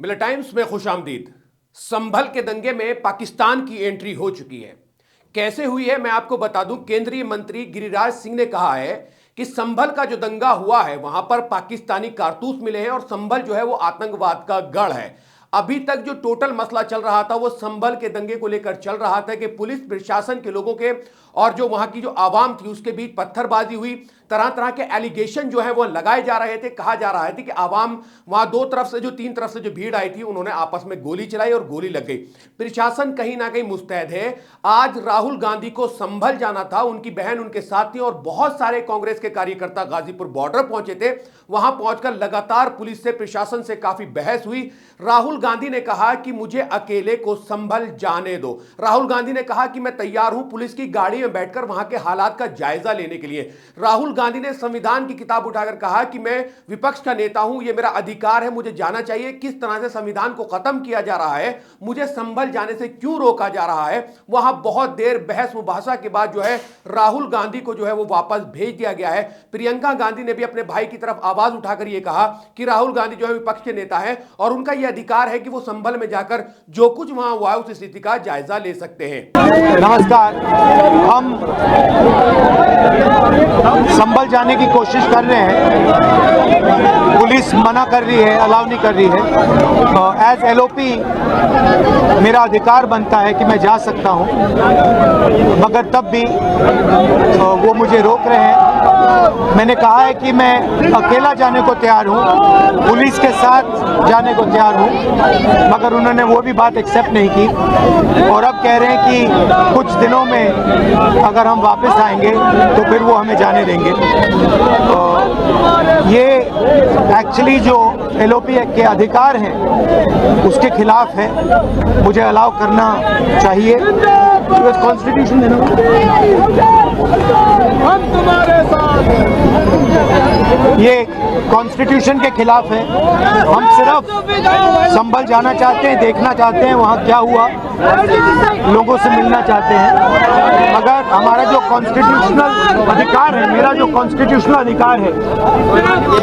मिला टाइम्स में खुशामदीद। संभल के दंगे में पाकिस्तान की एंट्री हो चुकी है। कैसे हुई है मैं आपको बता दूं। केंद्रीय मंत्री गिरिराज सिंह ने कहा है कि संभल का जो दंगा हुआ है वहां पर पाकिस्तानी कारतूस मिले हैं और संभल जो है वो आतंकवाद का गढ़ है। अभी तक जो टोटल मसला चल रहा था वो संभल के दंगे को लेकर चल रहा था कि पुलिस प्रशासन के लोगों के और जो वहां की जो आवाम थी उसके बीच पत्थरबाजी हुई। तरह तरह के एलिगेशन जो है वो लगाए जा रहे थे। कहा जा रहा है कि आवाम वहां दो तरफ से जो तीन तरफ से जो भीड़ आई थी उन्होंने आपस में गोली चलाई और गोली लग गई। प्रशासन कहीं ना कहीं मुस्तैद है। आज राहुल गांधी को संभल जाना था, उनकी बहन उनके साथ थी और बहुत सारे कांग्रेस के कार्यकर्ता गाजीपुर बॉर्डर पहुंचे थे। वहां पहुंचकर लगातार पुलिस से प्रशासन से काफी बहस हुई। राहुल गांधी ने कहा कि मुझे अकेले को संभल जाने दो। राहुल गांधी ने कहा कि मैं तैयार हूं पुलिस की गाड़ी में बैठकर वहां के हालात का जायजा लेने के लिए। राहुल गांधी ने संविधान की किताब उठाकर कहा कि मैं विपक्ष का नेता हूं, यह मेरा अधिकार है, मुझे जाना चाहिए। किस तरह से संविधान को खत्म किया जा रहा है, मुझे संभल जाने से क्यों रोका जा रहा है। वहां बहुत देर बहस मुबासा के बाद जो है राहुल गांधी को जो है वो वापस भेज दिया गया है। प्रियंका गांधी ने भी अपने भाई की तरफ आवाज उठाकर यह कहा कि राहुल गांधी जो है विपक्ष के नेता है और उनका यह अधिकार है कि वो संभल में जाकर जो कुछ वहां हुआ है उस स्थिति का जायजा ले सकते हैं। नमस्कार। हम संभल जाने की कोशिश कर रहे हैं, पुलिस मना कर रही है, अलाउ नहीं कर रही है। एज एलओपी मेरा अधिकार बनता है कि मैं जा सकता हूं, मगर तब भी वो मुझे रोक रहे हैं। मैंने कहा है कि मैं अकेला जाने को तैयार हूं, पुलिस के साथ जाने को तैयार हूं, मगर उन्होंने वो भी बात एक्सेप्ट नहीं की और अब कह रहे हैं कि कुछ दिनों में अगर हम वापस आएंगे तो फिर वो हमें जाने देंगे। ये एक्चुअली जो एलओपी के अधिकार हैं उसके खिलाफ है, मुझे अलाउ करना चाहिए। कॉन्स्टिट्यूशन हम तुम्हारे साथ, ये कॉन्स्टिट्यूशन के खिलाफ है। हम सिर्फ संभल जाना चाहते हैं, देखना चाहते हैं वहाँ क्या हुआ, लोगों से मिलना चाहते हैं, मगर हमारा जो कॉन्स्टिट्यूशनल अधिकार है, मेरा जो कॉन्स्टिट्यूशनल अधिकार है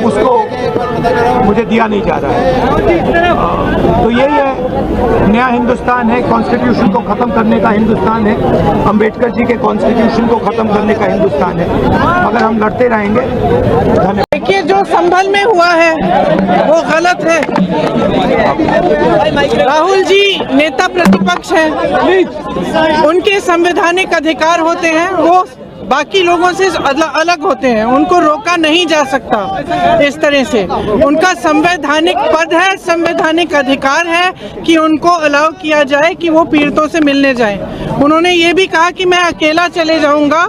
उसको मुझे दिया नहीं जा रहा है। तो यही है, नया हिंदुस्तान है, कॉन्स्टिट्यूशन को खत्म करने का हिंदुस्तान है, अंबेडकर जी के कॉन्स्टिट्यूशन को खत्म करने का हिंदुस्तान है, मगर हम लड़ते रहेंगे। धन्यवाद। देखिए, जो संभल में हुआ है वो गलत है। राहुल जी नेता प्रतिपक्ष हैं, उनके संवैधानिक अधिकार होते हैं, वो बाकी लोगों से अलग होते हैं, उनको रोका नहीं जा सकता इस तरह से। उनका संवैधानिक पद है, संवैधानिक अधिकार है कि उनको अलाउ किया जाए कि वो पीड़ितों से मिलने जाएं। उन्होंने ये भी कहा कि मैं अकेला चले जाऊंगा,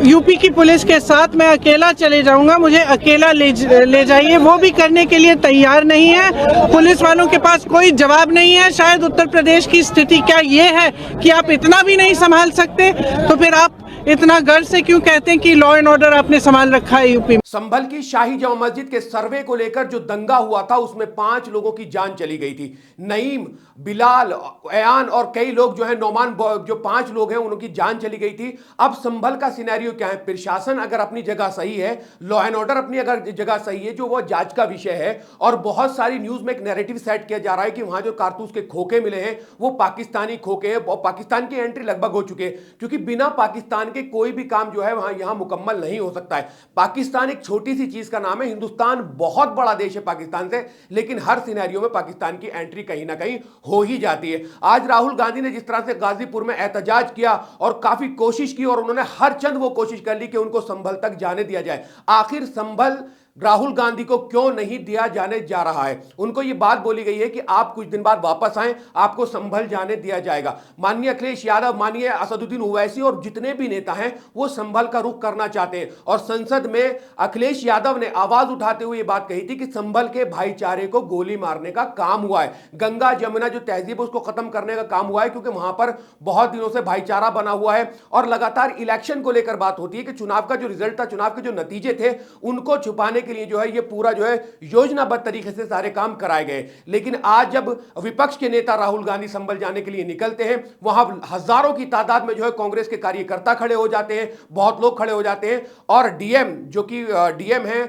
यूपी की पुलिस के साथ मैं अकेला चले जाऊंगा, मुझे अकेला ले जाइए। वो भी करने के लिए तैयार नहीं है। पुलिस वालों के पास कोई जवाब नहीं है। शायद उत्तर प्रदेश की स्थिति क्या ये है कि आप इतना भी नहीं संभाल सकते, तो फिर आप इतना गर्व से क्यों कहते हैं कि लॉ एंड ऑर्डर आपने संभाल रखा है यूपी में। संभल की शाही जामा मस्जिद के सर्वे को लेकर जो दंगा हुआ था उसमें 5 लोगों की जान चली गई थी। नईम, बिलाल, अयान और कई लोग जो है नौमान, जो 5 लोग हैं उनकी जान चली गई थी। अब संभल का सिनेरियो क्या है? प्रशासन अगर अपनी जगह सही है, लॉ एंड ऑर्डर अपनी अगर जगह सही है, जो वो जांच का विषय है, और बहुत सारी न्यूज में एक नैरेटिव सेट किया जा रहा है कि वहां जो कारतूस के खोखे मिले हैं वो पाकिस्तानी खोखे हैं और पाकिस्तान की एंट्री लगभग हो चुके हैं, क्योंकि बिना पाकिस्तान के कोई भी काम जो है वहां यहां मुकम्मल नहीं हो सकता है। पाकिस्तान एक छोटी सी चीज का नाम है, हिंदुस्तान बहुत बड़ा देश है पाकिस्तान से, लेकिन हर सिनेरियो में पाकिस्तान की एंट्री कहीं ना कहीं हो ही जाती है। आज राहुल गांधी ने जिस तरह से गाजीपुर में एहतजाज किया और काफी कोशिश की और उन्होंने हर चंद वो कोशिश कर ली कि उनको संभल तक जाने दिया जाए। आखिर संभल राहुल गांधी को क्यों नहीं दिया जाने जा रहा है? उनको यह बात बोली गई है कि आप कुछ दिन बाद वापस आएं, आपको संभल जाने दिया जाएगा। माननीय अखिलेश यादव, माननीय असदुद्दीन ओवैसी और जितने भी नेता हैं वो संभल का रुख करना चाहते हैं और संसद में अखिलेश यादव ने आवाज उठाते हुए यह बात कही थी कि संभल के भाईचारे को गोली मारने का काम हुआ है, गंगा जमुना जो तहजीब उसको खत्म करने का काम हुआ है, क्योंकि वहां पर बहुत दिनों से भाईचारा बना हुआ है और लगातार इलेक्शन को लेकर बात होती है कि चुनाव का जो रिजल्ट था, चुनाव के जो नतीजे थे, उनको छुपाने के लिए जो है ये पूरा जो है योजनाबद्ध तरीके से सारे काम कराए गए। लेकिन आज जब विपक्ष के नेता राहुल गांधी संभल जाने के लिए निकलते हैं, वहां हजारों की तादाद में जो है कांग्रेस के कार्यकर्ता खड़े हो जाते हैं, बहुत लोग खड़े हो जाते हैं। और डीएम जो कि डीएम है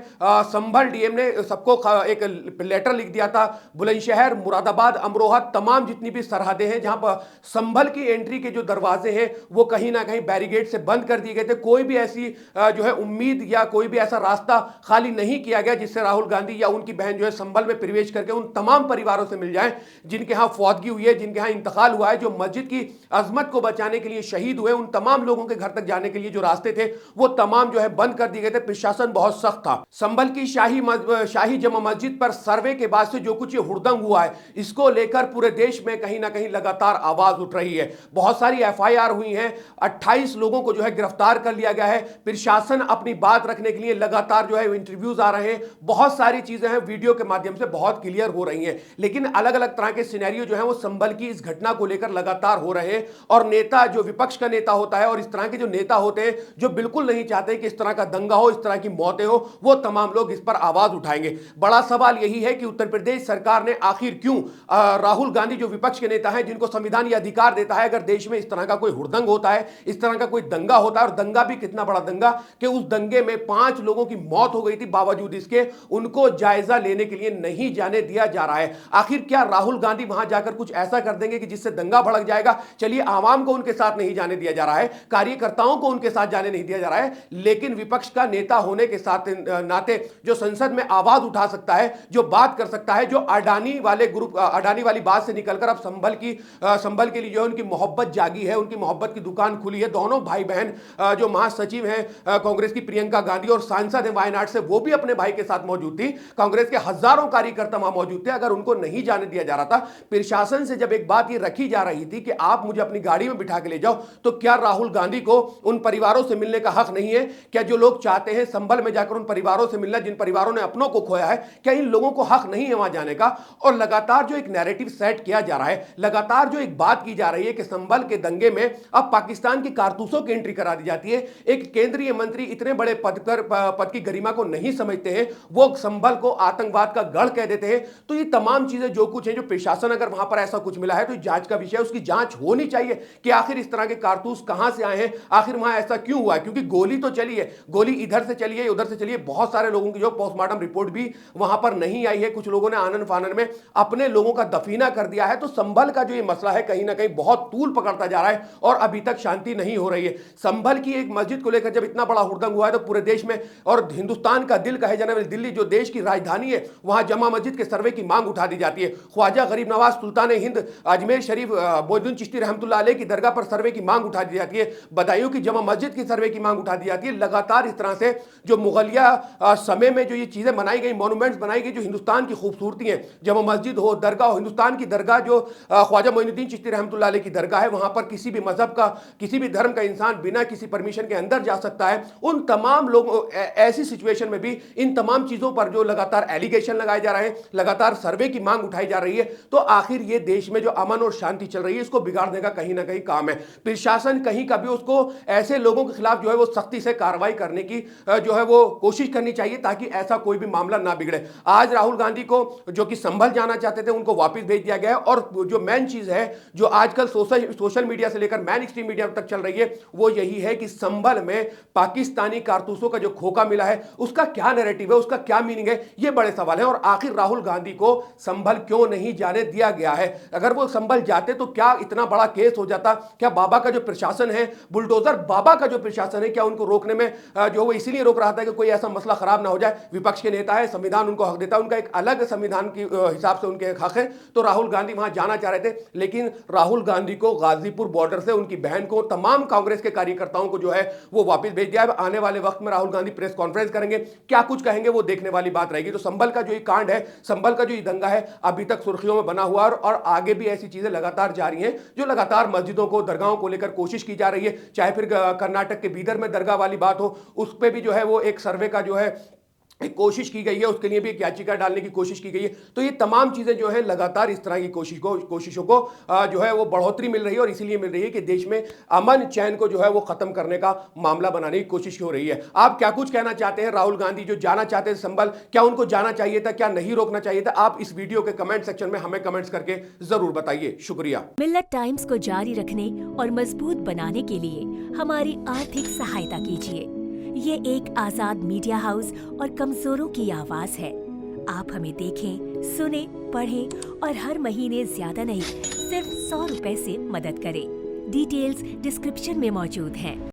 संभल डीएम ने सबको एक लेटर लिख दिया था। बुलंदशहर, मुरादाबाद, अमरोहा, तमाम जितनी भी सरहदें हैं जहां पर संभल की एंट्री के जो दरवाजे हैं वो कहीं ना कहीं बैरिकेड से बंद कर दिए गए थे। कोई भी ऐसी जो है उम्मीद या कोई भी ऐसा रास्ता खाली नहीं किया गया जिससे राहुल गांधी या उनकी बहन जो है संभल में प्रवेश करके उन तमाम परिवारों से मिल जाए जिनके यहां फौतगी हुई है, जिनके यहां इंतकाल हुआ है, जो मस्जिद की अजमत को बचाने के लिए शहीद हुए। उन तमाम लोगों के घर तक जाने के लिए जो रास्ते थे वो तमाम जो है बंद कर दिए गए थे। प्रशासन बहुत सख्त था। संभल की शाही जमा मस्जिद पर सर्वे के बाद से जो कुछ ये हुड़दंग हुआ है, इसको लेकर पूरे देश में कहीं ना कहीं लगातार आवाज उठ रही है। बहुत सारी एफआईआर हुई हैं, 28 लोगों को जो है गिरफ्तार कर लिया गया है। प्रशासन अपनी बात रखने के लिए लगातार जो है इंटरव्यूज आ रहे हैं, बहुत सारी चीजें हैं वीडियो के माध्यम से बहुत क्लियर हो रही हैं। लेकिन अलग अलग तरह के सिनेरियो जो है वो संभल की इस घटना को लेकर लगातार हो रहे हैं। और नेता जो विपक्ष का नेता होता है और इस तरह के जो नेता होते हैं जो बिल्कुल नहीं चाहते कि इस तरह का दंगा हो, इस तरह की मौतें हो, वो तमाम लोग इस पर आवाज उठाएंगे। बड़ा सवाल यही है कि उत्तर प्रदेश सरकार ने आखिर क्यों राहुल गांधी जो विपक्ष के नेता हैं, जिनको संविधान यह अधिकार देता है अगर देश में इस तरह का कोई हुड़दंग होता है, इस तरह का कोई दंगा होता है, और दंगा भी कितना बड़ा दंगा कि उस दंगे में 5 लोगों की मौत हो गई थी, बावजूद इसके उनको जायजा लेने के लिए नहीं जाने दिया जा रहा है। आखिर क्या राहुल गांधी वहां जाकर कुछ ऐसा कर देंगे कि जिससे दंगा भड़क जाएगा? चलिए, आवाम को उनके साथ नहीं जाने दिया जा रहा है, कार्यकर्ताओं को उनके साथ जाने नहीं दिया जा रहा है, लेकिन विपक्ष का नेता होने के साथ नाते जो संसद में आवाज उठा सकता है, जो बात कर सकता है, जो अडानी वाले ग्रुप, अडानी वाली बात से निकलकर अब संभल के लिए जो उनकी मोहब्बत जागी है, उनकी मोहब्बत की दुकान खुली है। दोनों भाई बहन जो महासचिव हैं कांग्रेस की प्रियंका गांधी और सांसद है वायनाड से, वो भी अपने भाई के साथ मौजूद थी। कांग्रेस के हजारों कार्यकर्ता वहां मौजूद थे। अगर उनको नहीं जाने दिया जा रहा था, प्रशासन से जब एक बात ये रखी जा रही थी कि आप मुझे अपनी गाड़ी में बिठा के ले जाओ, तो क्या राहुल गांधी को उन परिवारों से मिलने का हक नहीं है? क्या जो लोग चाहते हैं संभल में जाकर उन परिवारों से मिलना जिन परिवारों ने अपनों को खोया है, क्या इन लोगों को हक नहीं है वहां जाने का? और लगातार जो एक नैरेटिव सेट किया जा रहा है, लगातार जो एक बात की जा रही है कि संभल के दंगे में अब पाकिस्तान की कारतूसों की एंट्री करा दी जाती है। एक केंद्रीय मंत्री इतने बड़े पद की गरिमा को नहीं समझते हैं, वो संभल को आतंकवाद का गढ़ कह देते हैं। तो ये तमाम चीजें जो कुछ है, जो प्रशासन अगर वहां पर ऐसा कुछ मिला है तो जांच का विषय, उसकी जांच होनी चाहिए कि आखिर इस तरह के कारतूस कहां से आए हैं, आखिर वहां ऐसा क्यों हुआ है। क्योंकि गोली तो चली है, गोली इधर से चली है, उधर से चली है। बहुत सारे लोगों की जो पोस्टमार्टम रिपोर्ट भी वहां पर नहीं आई है। कुछ लोगों ने आनन फानन में अपने लोगों का दफीना कर दिया है। तो संभल का जो ये मसला है कहीं ना कहीं बहुत तूल पकड़ता जा रहा है और अभी तक शांति नहीं हो रही है। संभल की एक मस्जिद को लेकर जब इतना बड़ा हुड़दंग हुआ है तो पूरे देश में और हिंदुस्तान का दिल कहे जाने वाली दिल्ली जो देश की राजधानी है, वहां जमा मस्जिद के सर्वे की मांग उठा दी जाती है। ख्वाजा गरीब नवाज सुल्तान हिंद अजमेर शरीफ मोइनुद्दीन चिश्ती रहमतुल्लाह अलैह की दरगाह पर सर्वे की मांग उठा दी जाती है। बदायूं की जमा मस्जिद की सर्वे की मांग उठा दी जाती है। लगातार इस तरह से जो मुगलिया समय में जो ये चीजें बनाई गई, मॉन्यूमेंट्स बनाई गई, जो हिंदुस्तान की खूबसूरती है, जमा मस्जिद हो, दरगाह हो, हिंदुस्तान की दरगाह जो ख्वाजा मोइनुद्दीन चिश्ती रहमतुल्लाह अलैह की दरगाह है, वहां पर किसी भी मजहब का, किसी भी धर्म का इंसान बिना किसी परमिशन के अंदर जा सकता है। उन तमाम लोगों, ऐसी सिचुएशन में भी इन तमाम चीजों पर जो लगातार एलिगेशन लगाए जा रहे हैं, लगातार सर्वे की मांग उठाई जा रही है, तो आखिर ये देश में जो अमन और शांति चल रही है इसको बिगाड़ने का कहीं ना कहीं काम है। प्रशासन कहीं का भी उसको ऐसे लोगों के खिलाफ जो है वो सख्ती से कार्रवाई करने की जो है वो कोशिश करनी चाहिए ताकि ऐसा कोई भी मामला ना बिगड़े। आज राहुल गांधी को जो कि संभल जाना चाहते थे उनको वापस भेज दिया गया है। और जो मेन चीज है जो आजकल सोशल मीडिया से लेकर मैन स्ट्रीम मीडिया तक चल रही है वो यही है कि संभल में पाकिस्तानी कारतूसों का जो खोखा मिला है उसका क्या नैरेटिव है, उसका क्या मीनिंग है, ये बड़े सवाल है। और आखिर राहुल गांधी को संभल क्यों नहीं जाने दिया गया है? अगर वो संभल जाते तो क्या इतना बड़ा केस हो जाता? क्या बाबा का जो प्रशासन है, बुलडोजर बाबा का जो प्रशासन है, क्या उनको रोकने में जो वो इसीलिए रोक रहा था कि कोई ऐसा मसला खराब ना हो जाए? विपक्ष के नेता है, संविधान उनको हक देता है, उनका एक अलग संविधान के हिसाब से उनके हक है। तो राहुल गांधी वहां जाना चाह रहे थे, लेकिन राहुल गांधी को गाजीपुर बॉर्डर से उनकी बहन को, तमाम कांग्रेस के कार्यकर्ताओं को जो है वो वापस भेज दिया है। आने वाले वक्त में राहुल गांधी प्रेस कॉन्फ्रेंस करेंगे, क्या कुछ कहेंगे वो देखने वाली बात रहेगी। तो संभल का जो ये कांड है, संभल का जो ये दंगा है, अभी तक सुर्खियों में बना हुआ है और आगे भी ऐसी चीजें लगातार जारी हैं जो लगातार मस्जिदों को, दरगाहों को लेकर कोशिश की जा रही है। चाहे फिर कर्नाटक के बीदर में दरगाह वाली बात हो, उस पर भी जो है वो एक सर्वे का जो है एक कोशिश की गई है, उसके लिए भी एक याचिका डालने की कोशिश की गई है। तो ये तमाम चीजें जो है लगातार इस तरह की कोशिशों को जो है वो बढ़ोतरी मिल रही है, और इसीलिए मिल रही है कि देश में अमन चैन को जो है वो खत्म करने का मामला बनाने की कोशिश हो रही है। आप क्या कुछ कहना चाहते हैं? राहुल गांधी जो जाना चाहते थे संभल, क्या उनको जाना चाहिए था, क्या नहीं रोकना चाहिए था? आप इस वीडियो के कमेंट सेक्शन में हमें कमेंट्स करके जरूर बताइए। शुक्रिया। मिल्लत टाइम्स को जारी रखने और मजबूत बनाने के लिए हमारी आर्थिक सहायता कीजिए। ये एक आजाद मीडिया हाउस और कमजोरों की आवाज है। आप हमें देखें, सुने, पढ़ें और हर महीने ज्यादा नहीं, सिर्फ 100 रुपए से मदद करें। डिटेल्स डिस्क्रिप्शन में मौजूद हैं।